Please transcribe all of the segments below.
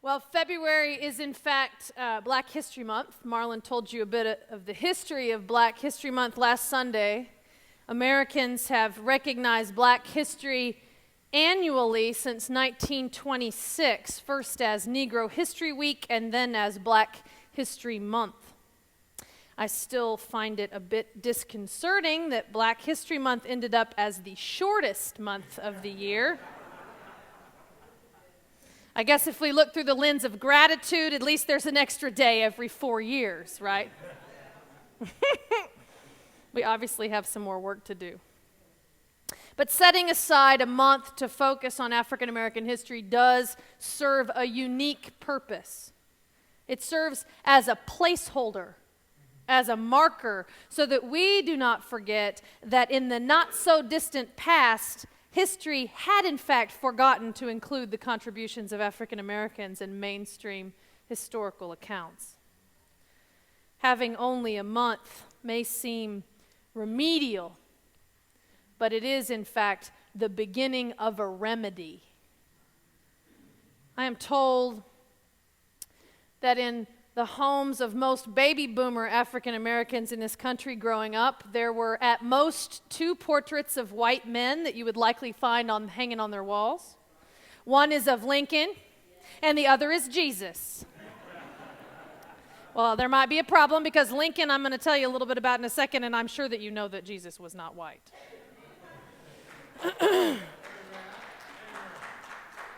Well, February is in fact Black History Month. Marlon told you a bit of the history of Black History Month last Sunday. Americans have recognized Black history annually since 1926, first as Negro History Week and then as Black History Month. I still find it a bit disconcerting that Black History Month ended up as the shortest month of the year. I guess if we look through the lens of gratitude, at least there's an extra day every 4 years, right? We obviously have some more work to do. But setting aside a month to focus on African American history does serve a unique purpose. It serves as a placeholder, as a marker, so that we do not forget that in the not-so-distant past, history had in fact forgotten to include the contributions of African Americans in mainstream historical accounts. Having only a month may seem remedial, but it is in fact the beginning of a remedy. I am told that in the homes of most baby boomer African Americans in this country growing up, there were at most 2 portraits of white men that you would likely find hanging on their walls. One is of Lincoln, and the other is Jesus. Well, there might be a problem because Lincoln, I'm going to tell you a little bit about in a second, and I'm sure that you know that Jesus was not white.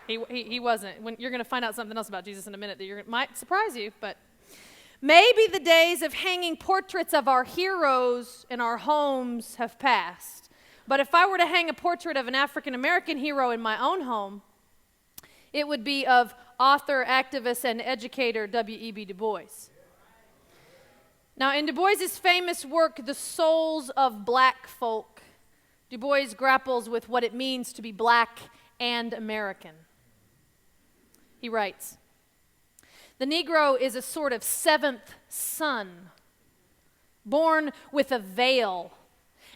He wasn't. You're going to find out something else about Jesus in a minute that might surprise you, but maybe the days of hanging portraits of our heroes in our homes have passed. But if I were to hang a portrait of an African American hero in my own home, it would be of author, activist, and educator W.E.B. Du Bois. Now, in Du Bois's famous work, The Souls of Black Folk, Du Bois grapples with what it means to be black and American. He writes, "The Negro is a sort of 7th son, born with a veil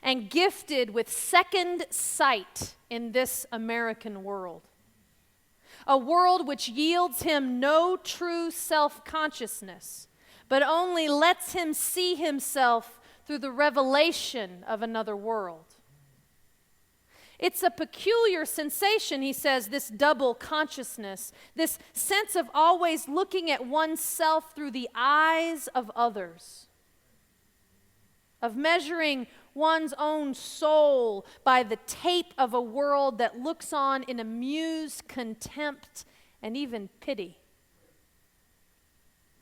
and gifted with second sight in this American world. A world which yields him no true self-consciousness, but only lets him see himself through the revelation of another world. It's a peculiar sensation," he says, this double consciousness, this sense of always looking at oneself through the eyes of others, of measuring one's own soul by the tape of a world that looks on in amused contempt and even pity.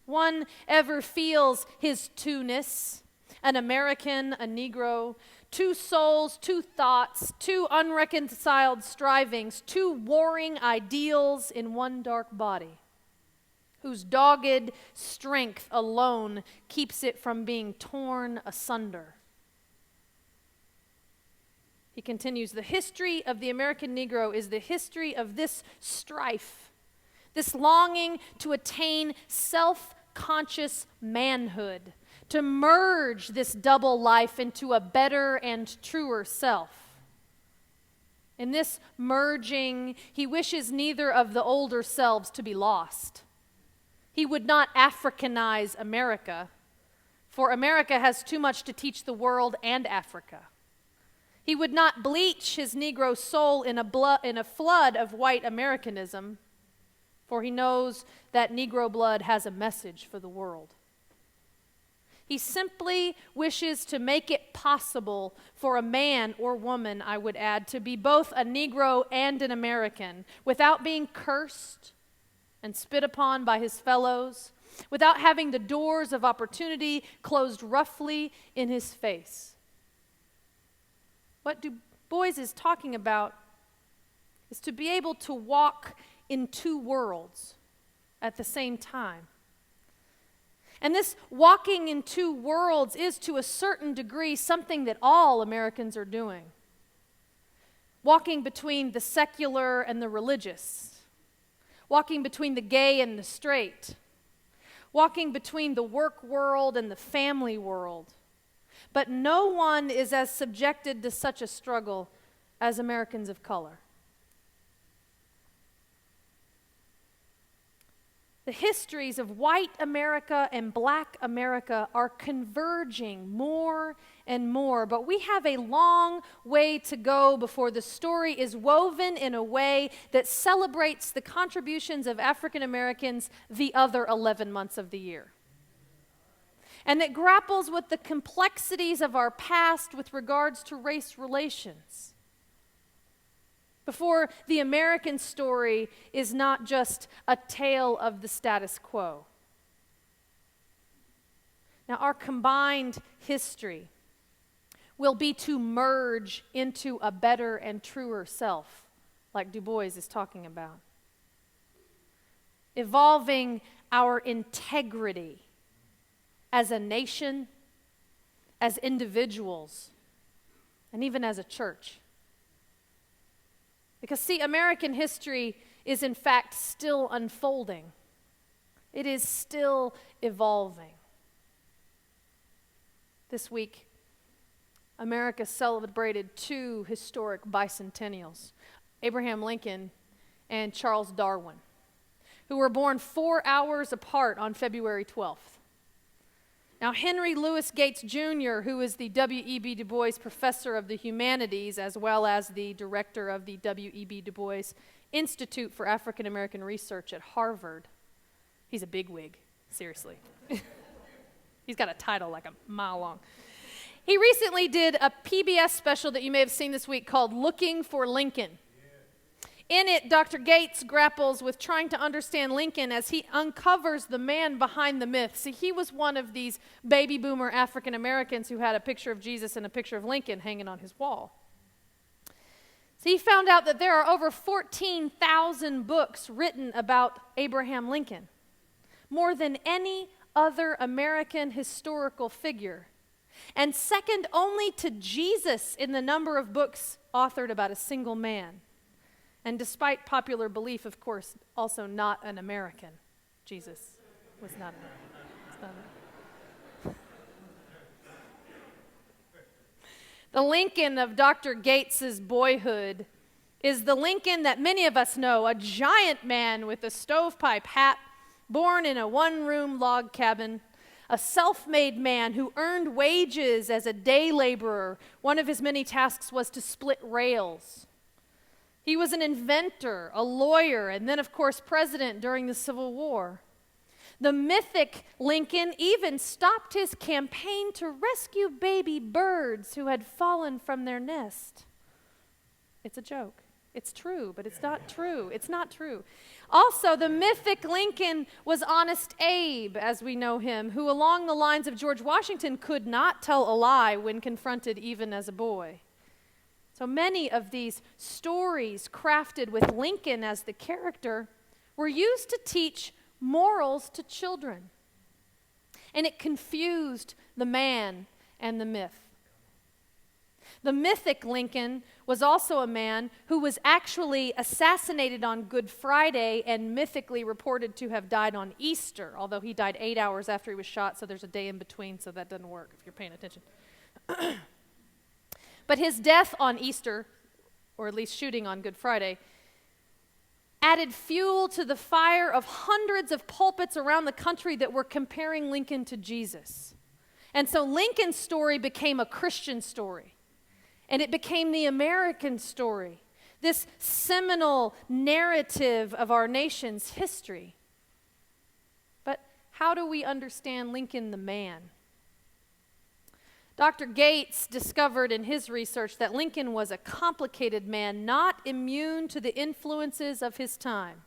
One ever feels his two-ness, an American, a Negro, 2 souls, 2 thoughts, 2 unreconciled strivings, 2 warring ideals in one dark body, whose dogged strength alone keeps it from being torn asunder. He continues, "The history of the American Negro is the history of this strife, this longing to attain self-conscious manhood, to merge this double life into a better and truer self. In this merging, he wishes neither of the older selves to be lost. He would not Africanize America, for America has too much to teach the world and Africa. He would not bleach his Negro soul in a flood of white Americanism, for he knows that Negro blood has a message for the world. He simply wishes to make it possible for a man or woman, I would add, to be both a Negro and an American without being cursed and spit upon by his fellows, without having the doors of opportunity closed roughly in his face." What Du Bois is talking about is to be able to walk in 2 worlds at the same time. And this walking in 2 worlds is to a certain degree something that all Americans are doing. Walking between the secular and the religious. Walking between the gay and the straight. Walking between the work world and the family world. But no one is as subjected to such a struggle as Americans of color. The histories of white America and black America are converging more and more, but we have a long way to go before the story is woven in a way that celebrates the contributions of African Americans the other 11 months of the year, and that grapples with the complexities of our past with regards to race relations. Before the American story is not just a tale of the status quo. Now, our combined history will be to merge into a better and truer self, like Du Bois is talking about. Evolving our integrity as a nation, as individuals, and even as a church. Because, see, American history is in fact still unfolding. It is still evolving. This week, America celebrated two historic bicentennials, Abraham Lincoln and Charles Darwin, who were born 4 hours apart on February 12th. Now, Henry Louis Gates Jr., who is the W.E.B. Du Bois Professor of the Humanities, as well as the director of the W.E.B. Du Bois Institute for African American Research at Harvard. He's a bigwig, seriously. He's got a title like a mile long. He recently did a PBS special that you may have seen this week called Looking for Lincoln. In it, Dr. Gates grapples with trying to understand Lincoln as he uncovers the man behind the myth. See, he was one of these baby boomer African Americans who had a picture of Jesus and a picture of Lincoln hanging on his wall. So he found out that there are over 14,000 books written about Abraham Lincoln, more than any other American historical figure, and second only to Jesus in the number of books authored about a single man. And despite popular belief, of course, also not an American. Jesus was not an The Lincoln of Dr. Gates's boyhood is the Lincoln that many of us know, a giant man with a stovepipe hat, born in a one-room log cabin, a self-made man who earned wages as a day laborer. One of his many tasks was to split rails. He was an inventor, a lawyer, and then, of course, president during the Civil War. The mythic Lincoln even stopped his campaign to rescue baby birds who had fallen from their nest. It's a joke. It's true, but it's not true. It's not true. Also, the mythic Lincoln was Honest Abe, as we know him, who, along the lines of George Washington, could not tell a lie when confronted even as a boy. So many of these stories crafted with Lincoln as the character were used to teach morals to children. And it confused the man and the myth. The mythic Lincoln was also a man who was actually assassinated on Good Friday and mythically reported to have died on Easter, although he died 8 hours after he was shot, so there's a day in between, so that doesn't work if you're paying attention. But his death on Easter, or at least shooting on Good Friday, added fuel to the fire of hundreds of pulpits around the country that were comparing Lincoln to Jesus. And so Lincoln's story became a Christian story, and it became the American story, this seminal narrative of our nation's history. But how do we understand Lincoln the man? Dr. Gates discovered in his research that Lincoln was a complicated man, not immune to the influences of his time.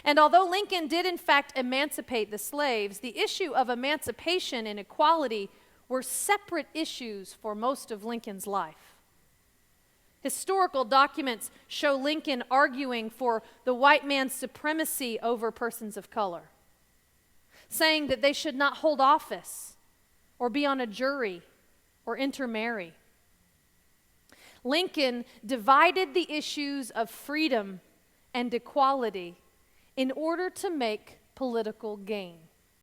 And although Lincoln did in fact emancipate the slaves, the issue of emancipation and equality were separate issues for most of Lincoln's life. Historical documents show Lincoln arguing for the white man's supremacy over persons of color, saying that they should not hold office or be on a jury or intermarry. Lincoln divided the issues of freedom and equality in order to make political gain.